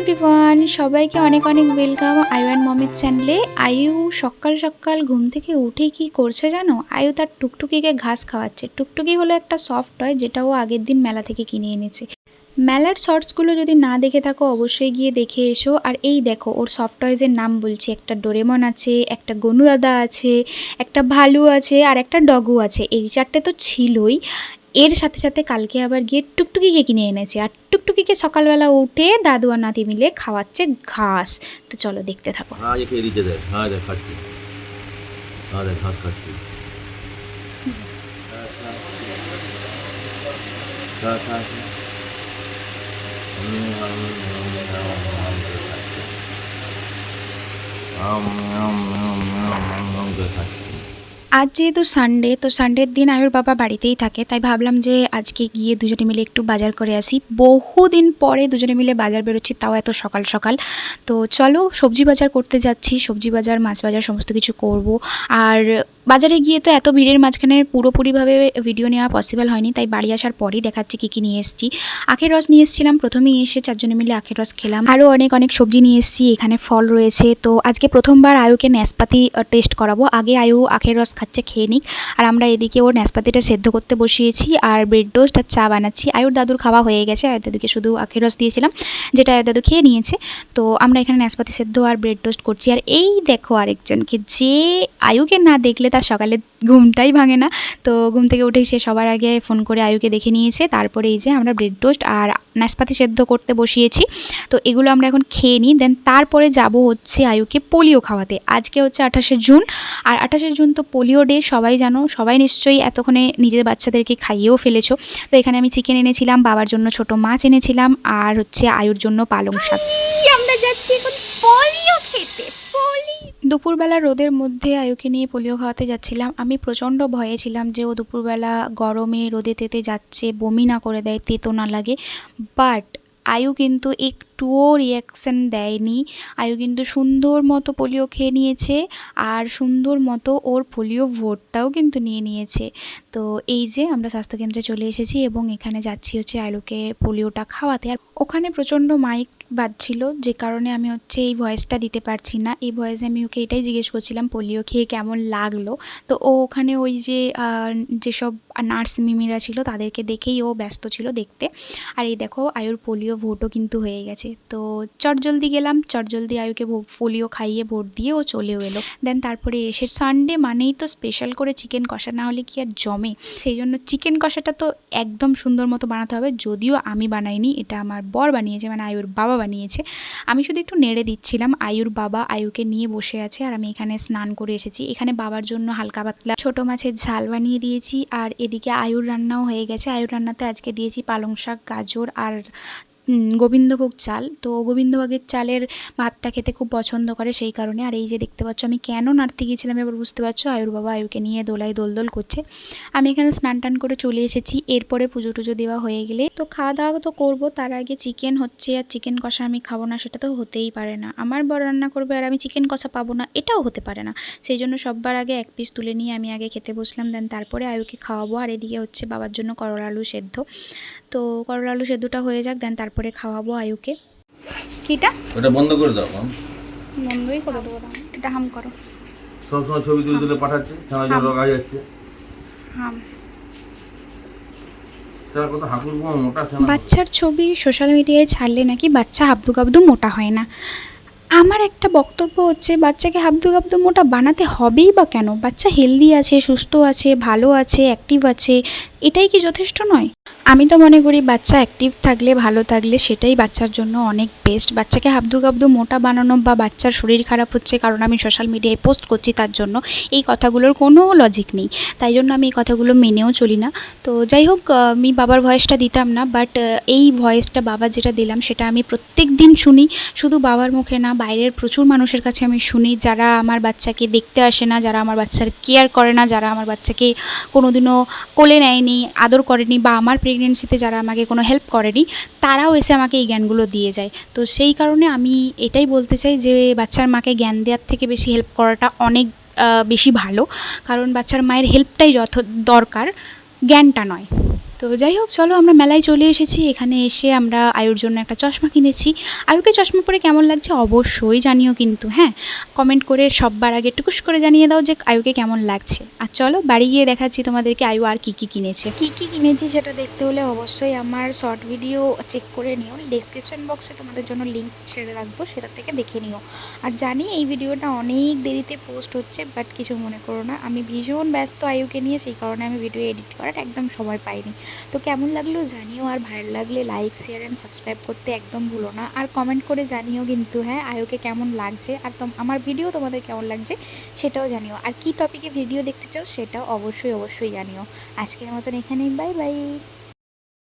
Everyone, সবাইকে অনেক অনেক ওয়েলকাম আয়ু অ্যান্ড মমির চ্যানেলে। আয়ু সকাল সকাল ঘুম থেকে উঠে কি করছে জানো? আয়ু তার টুকটুকিকে ঘাস খাওয়াচ্ছে। টুকটুকি হলো একটা সফট টয় যেটা ও আগের দিন মেলা থেকে কিনে এনেছে। মেলার শর্টসগুলো যদি না দেখে থাকো অবশ্যই গিয়ে দেখে এসো। আর এই দেখো ওর সফট টয়েজের নাম বলছি, একটা ডোরেমন আছে, একটা গনু দাদা আছে, একটা ভালু আছে আর একটা ডগু আছে। এই চারটে তো ছিলই, এর সাথে সাথে কালকে আবার গিয়ে টুকটুকিকে কিনে এনেছে। আর টুকটুকিকে সকালবেলা উঠে দাদু আর নাতি মিলে খাওয়াচ্ছে ঘাস। তো চলো দেখতে থাকো। हाँ ये खेली जगह हाँ देख खाती हाँ देख घास खाती खा खा खाती। আজ যেহেতু সানডে, তো সানডের দিন আয়ুর বাবা বাড়িতেই থাকে, তাই ভাবলাম যে আজকে গিয়ে দুজনে মিলে একটু বাজার করে আসি। বহুদিন পরে দুজনে মিলে বাজার বেরোচ্ছি, তাও এত সকাল সকাল। তো চলো সবজি বাজার করতে যাচ্ছি, সবজি বাজার মাছ বাজার সমস্ত কিছু করব। আর বাজারে গিয়ে তো এত ভিড়ের মাঝখানে পুরোপুরিভাবে ভিডিও নেওয়া পসিবল হয়নি, তাই বাড়ি আসার পরেই দেখাচ্ছি কী কী নিয়ে এসেছি। আখের রস নিয়ে এসেছিলাম, প্রথমেই এসে চারজনে মিলে আখের রস খেলাম। আরও অনেক অনেক সবজি নিয়ে এসেছি, এখানে ফল রয়েছে। তো আজকে প্রথমবার আয়ুকে ন্যাসপাতি টেস্ট করাবো। আগে আয়ু আখের রস খাচ্ছে, খেয়ে নিক। আর আমরা এদিকে ওর ন্যাসপাতিটা সেদ্ধ করতে বসিয়েছি আর ব্রেড টোস্ট আর চা বানাচ্ছি। আয়ুর দাদুর খাওয়া হয়ে গেছে, আয়ুর দাদুকে শুধু আখের রস দিয়েছিলাম, যেটা আয়ুর দাদু খেয়ে নিয়েছে। তো আমরা এখানে ন্যাসপাতি সেদ্ধ আর ব্রেড টোস্ট করছি। আর এই দেখো আরেকজনকে, যে আয়ুকে না দেখলে তার সকালে ঘুমটাই ভাঙে না। তো ঘুম থেকে উঠেই সে সবার আগে ফোন করে আয়ুকে দেখে নিয়েছে। তারপরে এই যে আমরা ব্রেড টোস্ট আর নাশপাতি সেদ্ধ করতে বসিয়েছি। তো এগুলো আমরা এখন খেয়ে নিই, দেন তারপরে যাব হচ্ছে আয়ুকে পোলিও খাওয়াতে। আজকে হচ্ছে 28শে জুন, আর 28শে জুন তো পোলিও ডে, সবাই জানো। সবাই নিশ্চয়ই এতক্ষণে নিজের বাচ্চাদেরকে খাইয়েও ফেলেছো। তো এখানে আমি চিকেন এনেছিলাম, বাবার জন্য ছোট মাছ এনেছিলাম, আর হচ্ছে আয়ুর জন্য পালং শাক। আমরা যাচ্ছি এখন পোলিও খেতে। দুপুরবেলা রোদের মধ্যে আয়ুকে নিয়ে পোলিও খাওয়াতে যাচ্ছিলাম। আমি প্রচণ্ড ভয়ে ছিলাম যে ও দুপুরবেলা গরমে রোদে তেতে যাচ্ছে, বমি না করে দেয়, তেতো না লাগে। বাট আয়ু কিন্তু একটুও রিয়াকশান দেয়নি। আয়ু কিন্তু সুন্দর মতো পোলিও খেয়ে নিয়েছে, আর সুন্দর মতো ওর পোলিও ভোটটাও কিন্তু নিয়ে নিয়েছে। তো এই যে আমরা স্বাস্থ্যকেন্দ্রে চলে এসেছি এবং এখানে যাচ্ছি হচ্ছে আয়ুকে পোলিওটা খাওয়াতে। আর ওখানে প্রচণ্ড মাইক বাজছিল, যে কারণে আমি হচ্ছে এই ভয়েসটা দিতে পারছি না। এই ভয়েসে আমি ওকে এটাই জিজ্ঞেস করছিলাম পোলিও খেয়ে কেমন লাগলো। তো ও ওখানে ওই যে যেসব নার্স মিমিরা ছিল তাদেরকে দেখেই ও ব্যস্ত ছিল দেখতে। আর এই দেখো আয়ুর পোলিও ভোটও কিন্তু হয়ে গেছে। তো চটজলদি গেলাম, চটজলদি আয়ুকে পোলিও খাইয়ে ভোট দিয়ে ও চলেও এলো। দেন তারপরে এসে সানডে মানেই তো স্পেশাল করে চিকেন কষা, না হলে কি আর জমে। সেই জন্য চিকেন কষাটা তো একদম সুন্দর মতো বানাতে হবে। যদিও আমি বানাইনি, এটা আমার বর বানিয়েছে, মানে আয়ুর বাবা বানিয়েছে। আমি শুধু একটু নেড়ে দিচ্ছিলাম। আয়ুর বাবা আয়ুকে নিয়ে বসে আছে, আর আমি এখানে স্নান করে এসেছি। এখানে বাবার জন্য হালকা পাতলা ছোটো মাছের ঝাল বানিয়ে দিয়েছি। আর এদিকে আয়ুর রান্নাও হয়ে গেছে। আয়ুর রান্নাতে আজকে দিয়েছি পালং শাক, গাজর আর গোবিন্দভোগ চাল। তো গোবিন্দভোগের চালের ভাতটা খেতে খুব পছন্দ করে, সেই কারণে। আর এই যে দেখতে পাচ্ছ আমি কেন নাড়তে গিয়েছিলাম এবার বুঝতে পারছো, আয়ুর বাবা আয়ুকে নিয়ে দোলায় দোলদোল করছে। আমি এখানে স্নান টান করে চলে এসেছি। এরপরে পুজো টুজো দেওয়া হয়ে গেলে তো খাওয়া দাওয়া তো করবো। তার আগে চিকেন হচ্ছে, আর চিকেন কষা আমি খাবো না সেটা তো হতেই পারে না। আমার বর রান্না করবে আর আমি চিকেন কষা পাবো না, এটাও হতে পারে না। সেই জন্য সববার আগে এক পিস তুলে নিয়ে আমি আগে খেতে বসলাম, দেন তারপরে আয়ুকে খাওয়াবো। আর এদিকে হচ্ছে বাবার জন্য করলা আলু সেদ্ধ। তো করলা আলু সেদ্ধটা হয়ে যাক, দেন তারপরে খাওয়াবো আয়ুকে। কিটা ওটা বন্ধ করে দাও, বন্ধই করে দেবো, এটা হাম করো। সবসময় ছবি তুলে তুলে পাঠাচ্ছে, ছানা জল রগা যাচ্ছে। হাম কত হাঁকুর মোটা। বাচ্চার ছবি সোশ্যাল মিডিয়ায় ছাড়লে নাকি বাচ্চা হাবদু গাবদু মোটা হয় না। আমার একটা বক্তব্য হচ্ছে, বাচ্চাকে হাবদু গাবদু মোটা বানাতে হবেই বা কেন? বাচ্চা হেলদি আছে, সুস্থ আছে, ভালো আছে, অ্যাক্টিভ আছে, এটাই কি যথেষ্ট নয়? আমি তো মনে করি বাচ্চা অ্যাক্টিভ থাকলে, ভালো থাকলে সেটাই বাচ্চার জন্য অনেক বেস্ট। বাচ্চাকে হাবদু গাবদু মোটা বানানো বা বাচ্চার শরীর খারাপ হচ্ছে কারণ আমি সোশ্যাল মিডিয়ায় পোস্ট করছি তার জন্য, এই কথাগুলোর কোনো লজিক নেই। তাই জন্য আমি এই কথাগুলো মেনেও চলি না। তো যাই হোক, আমি বাবার ভয়েসটা দিতাম না, বাট এই ভয়েসটা বাবার যেটা দিলাম সেটা আমি প্রত্যেক দিন শুনি। শুধু বাবার মুখে না, বাইরের প্রচুর মানুষের কাছে আমি শুনি, যারা আমার বাচ্চাকে দেখতে আসে না, যারা আমার বাচ্চার কেয়ার করে না, যারা আমার বাচ্চাকে কোনোদিনও কোলে নেয়নি, আদর করেনি, বা আমার প্রেগনেন্সিতে যারা আমাকে কোনো হেল্প করেনি, তারাও এসে আমাকে এই জ্ঞানগুলো দিয়ে যায়। তো সেই কারণে আমি এটাই বলতে চাই যে বাচ্চার মাকে জ্ঞান দেওয়ার থেকে বেশি হেল্প করাটা অনেক বেশি ভালো। কারণ বাচ্চার মায়ের হেল্পটাই দরকার, জ্ঞানটা নয়। তো যাই হোক, চলো আমরা মেলায় চলে এসেছি। এখানে এসে আমরা আয়ুর জন্য একটা চশমা কিনেছি। আয়ুকে চশমা পরে কেমন লাগছে অবশ্যই জানিও কিন্তু, হ্যাঁ, কমেন্ট করে সববার আগে টুকুস করে জানিয়ে দাও যে আয়ুকে কেমন লাগছে। আর চলো বাড়ি গিয়ে দেখাচ্ছি তোমাদেরকে আয়ু আর কী কী কিনেছে। কী কী কিনেছি সেটা দেখতে হলে অবশ্যই আমার শর্ট ভিডিও চেক করে নিও, ডেসক্রিপশন বক্সে তোমাদের জন্য লিঙ্ক ছেড়ে রাখবো, সেটা থেকে দেখে নিও। আর জানি এই ভিডিওটা অনেক দেরিতে পোস্ট হচ্ছে, বাট কিছু মনে করো না, আমি ভীষণ ব্যস্ত আয়ুকে নিয়ে, সেই কারণে আমি ভিডিও এডিট করার একদম সময় পাইনি। তো কেমন লাগলো জানিও, আর ভালো লাগলে লাইক শেয়ার অ্যান্ড সাবস্ক্রাইব করতে একদম ভুলো না। আর কমেন্ট করে জানিও কিন্তু, হ্যাঁ, আয়ুকে কেমন লাগছে আর আমার ভিডিও তোমাদের কেমন লাগছে সেটাও জানিও। আর কী টপিকে ভিডিও দেখতে চাও সেটাও অবশ্যই জানিও। আজকের মতন এখানেই, বাই বাই।